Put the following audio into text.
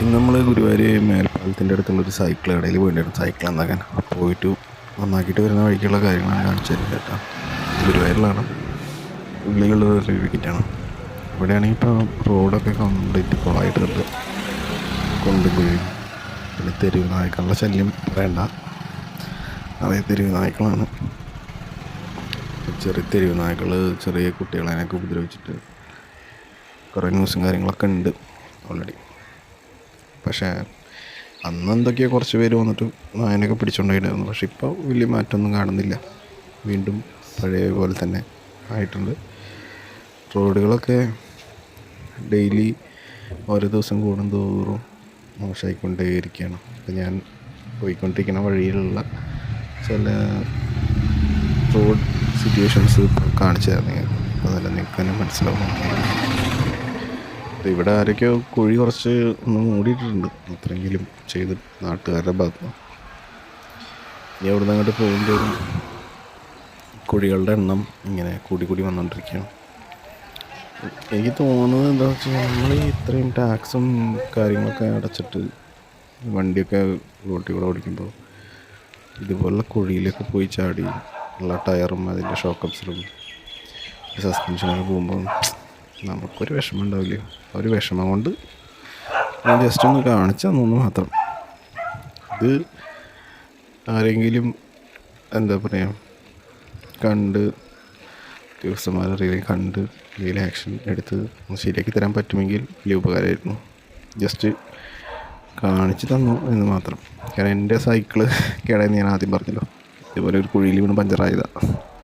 ഇന്ന് നമ്മൾ ഗുരുവായൂർ മേൽപ്പാലത്തിൻ്റെ അടുത്തുള്ളൊരു സൈക്കിൾ കടയിൽ പോയിട്ടുണ്ടായിരുന്നു സൈക്കിൾ നന്നാക്കാൻ. പോയിട്ട് നന്നാക്കിയിട്ട് വരുന്ന വഴിക്കുള്ള കാര്യങ്ങളാണ് കാണിച്ചു തരുന്നത് കേട്ടോ. ഗുരുവായൂരിലാണ്, ഉള്ളിലുള്ള ഒരു വിക്കറ്റാണ്. ഇവിടെയാണെങ്കിൽ ഇപ്പോൾ റോഡൊക്കെ കംപ്ലീറ്റ് കുളമായിട്ടുണ്ട്. കുണ്ടും കുഴിയും, പിന്നെ തെരുവ് നായ്ക്കളുടെ ശല്യം വേണ്ട, അതേ തെരുവ് നായ്ക്കളാണ്. ചെറിയ തെരുവ് നായ്ക്കൾ ചെറിയ കുട്ടികളതിനൊക്കെ ഉപദ്രവിച്ചിട്ട് കുറേ ന്യൂസും കാര്യങ്ങളൊക്കെ ഉണ്ട് ഓൾറെഡി. പക്ഷേ അന്ന് എന്തൊക്കെയോ കുറച്ച് പേര് വന്നിട്ട് നായനൊക്കെ പിടിച്ചുകൊണ്ടായിരുന്നു. പക്ഷെ ഇപ്പോൾ വലിയ മാറ്റമൊന്നും കാണുന്നില്ല, വീണ്ടും പഴയ പോലെ തന്നെ ആയിട്ടുണ്ട്. റോഡുകളൊക്കെ ഡെയിലി ഓരോ ദിവസം കൂടുന്തോറും മോശമായിക്കൊണ്ടേയിരിക്കുകയാണ്. ഇപ്പം ഞാൻ പോയിക്കൊണ്ടിരിക്കുന്ന വഴിയിലുള്ള ചില റോഡ് സിറ്റുവേഷൻസ് ഇപ്പോൾ കാണിച്ചു തരുന്നത്, അതല്ല നിങ്ങൾക്ക് തന്നെ മനസ്സിലാവും. ഇവിടെ ആരൊക്കെയോ കുഴി കുറച്ച് ഒന്ന് മൂടിയിട്ടുണ്ട്, അത്രയെങ്കിലും ചെയ്ത് നാട്ടുകാരുടെ ഭാഗത്ത് നിന്ന്. ഇനി അവിടെ നിന്ന് അങ്ങോട്ട് പോകുമ്പോഴും കുഴികളുടെ എണ്ണം ഇങ്ങനെ കൂടി കൂടി വന്നുകൊണ്ടിരിക്കുകയാണ്. എനിക്ക് തോന്നുന്നത് എന്താ വെച്ചാൽ, നമ്മൾ ഇത്രയും ടാക്സും കാര്യങ്ങളൊക്കെ അടച്ചിട്ട് വണ്ടിയൊക്കെ റോട്ടിൽ കൂടെ ഓടിക്കുമ്പോൾ ഇതുപോലുള്ള കുഴിയിലൊക്കെ പോയി ചാടി ഉള്ള ടയറും അതിൻ്റെ ഷോക്ക് അബ്സറും സസ്പെൻഷനൊക്കെ പോകുമ്പോൾ നമുക്കൊരു വിഷമം ഉണ്ടാവില്ല. ഒരു വിഷമം കൊണ്ട് ഞാൻ ജസ്റ്റ് ഒന്ന് കാണിച്ചു തന്നു മാത്രം. ഇത് ആരെങ്കിലും എന്താ പറയുക കണ്ട് ഉദ്യോഗസ്ഥന്മാരെ കണ്ട് എന്തെങ്കിലും ആക്ഷൻ എടുത്ത് ശരിയാക്കി തരാൻ പറ്റുമെങ്കിൽ വലിയ ഉപകാരമായിരുന്നു. ജസ്റ്റ് കാണിച്ചു തന്നു എന്ന് മാത്രം. കാരണം എൻ്റെ സൈക്കിള് കേടായെന്ന് ഞാൻ ആദ്യം പറഞ്ഞല്ലോ, ഇതുപോലെ ഒരു കുഴിയിൽ വീണ് പഞ്ചറായതാണ്.